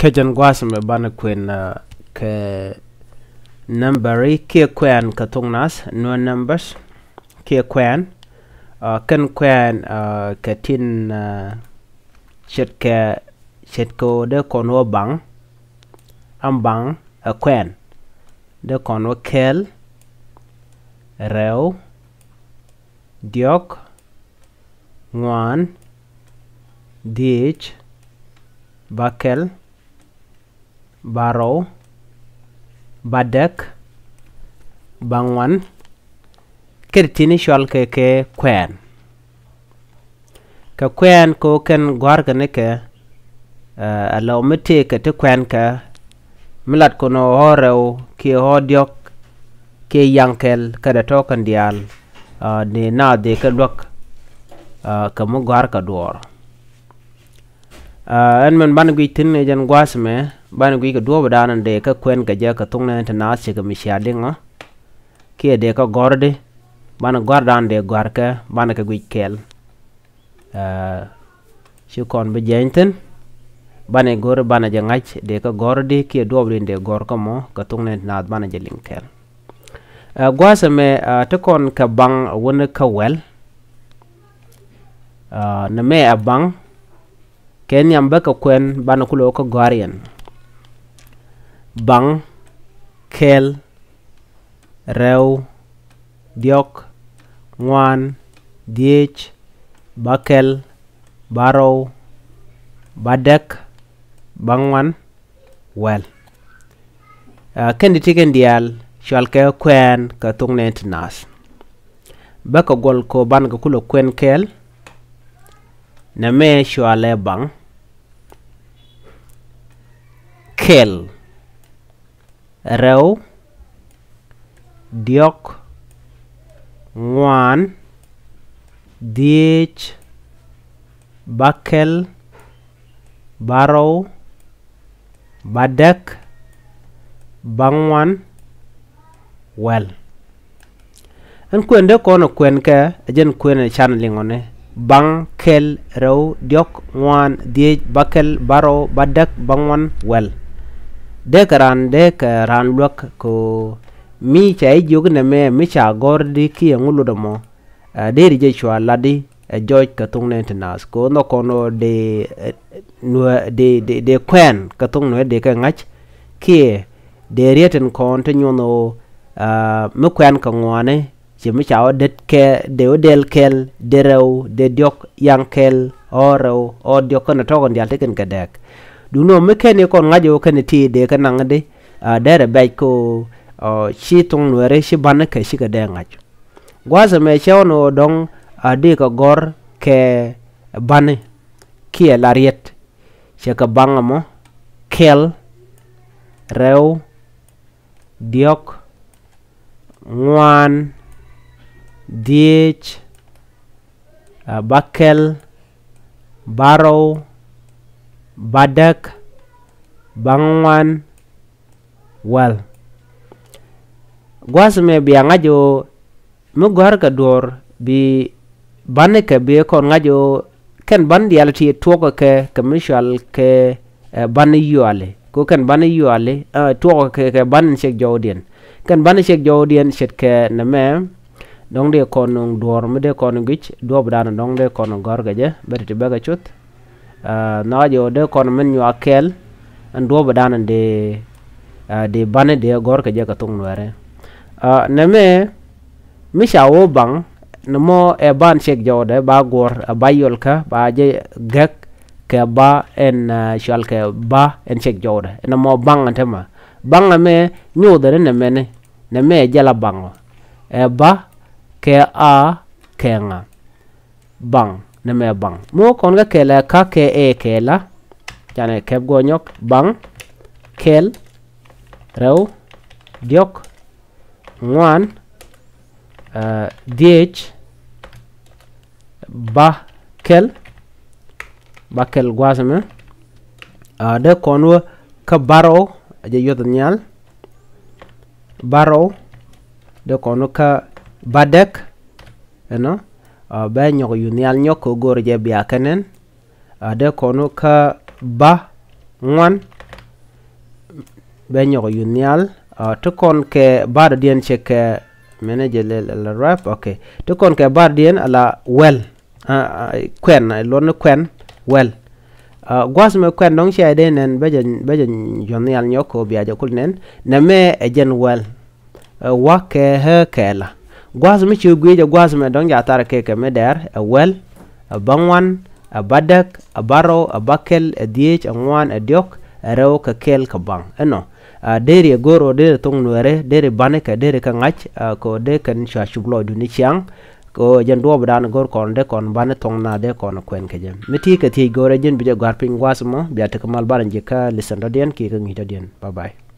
Kajan Guasme Banaquin ke numberi kia quen ka tungnas no numbers kia quen kan quen ka tin chet ko de kono bang am bang a quen de kono kel rew diok ngwan dich bakel baro badek bangwan kertini shol ke quen ka quen ko ken gwar ka ne ke alo mete ke te quen ka milat kono horew ki hodiok ke yankel kada to kan dial de na de ka lok ka mo gwar ka dor en men ban gui tin ne jan gwasme ban gui ka do badan de ka quen ka ja ka tungna na se ka mishadinga ke de ka gorde ban gordan de gorka ban ka gui kel shi kon be jenten ban gor ban ja ngach de ka gorde ke do blin de gorka mo ka tungna na ban ja linkel gwasme to kon ka bang wona ka wel na me abang ken yamba ka quen bana kulo ka guardian bang kel rew diok ngwan dich bakel baro badek bangwan well ken ditiken dial shal ka quen ka tungne nas baka gol ko ban ka kulo quen kel na me shwale bang kel rew diok ngwan dich bakel baro badek bangwan well en kwende kono kwen ka ajen kwen channeling one bang kel rew diok ngwan dich bakel baro badek bangwan well de karan lok ko mi chay jog na me mi cha gordi ki ngulu domo de rije chwa ladi George ka tung ne nas ko no kono de no de quen ka tung no de ka ngach ki de rieten kon te nyono me quen ka ngwane ci mi cha de ke de odel kel de rew de diok yang kel oro o diok na to kon dial te ken ka dek du no me ken kon ngajo ken ti de ka nang de de be ko chi tung no re shi ban ka shi ka de ngach gwaza me chono dong adi ka gor ke bane ki lariet che ka bangamo kel rew diok ngwan dich bakel baro badek bangwan well gwasme biya ngajo mu gwar ka dor bi bane ke be kon ngajo ken ban dialti toko ke commercial ke ban yuale ko ken ban yuale toko ke ban sek jodien ken ban sek jodien set ke na me dong de kon dor me de kon gich do bdan dong de kon gor gaje berti baga chut na jo de kon men yu akel an do bdan de bane de gor ke je ka tung ware na me misha wo bang namo e ban sek jode ba gor bayol ka ba je gek ke ba en shal ke ba en sek jode namo bang antema bang me nyode ne mene ne me jala bang e ba ke a kenga bang ne me bang mo kon ga kele ka ke e kela jane ke go nyok bang kel rew diok ngwan dich bakel gwasme de konwo ka baro je yot nyal baro de konwo ka badek eno ba nyoko yunial nyoko gor je biya kenen de konwo ka ba ngwan be nyok unial to kon ke bar dien che ke manager le rap okay to kon ke bar dien ala well kwen lon kwen well gwas me kwen dong che de nen bejen unial nyoko bia ja kul nen na me ejen well wa ke he kela gwas me chu gwe ja gwas me dong ja tar ke me der well bangwan badak baro bakel diech angwan diok rew ka kel ka bang eno deri goro deri tong nuere deri bane ka deri ka ngach ko de kan sha shuglo du ni chiang ko jen do bdan gor kon de kon bane tong na de kon kwen ke jem miti ka ti gore jen bi gar ping wasmo biata kamal baran je ka listen radien ki ka ngi radien bye bye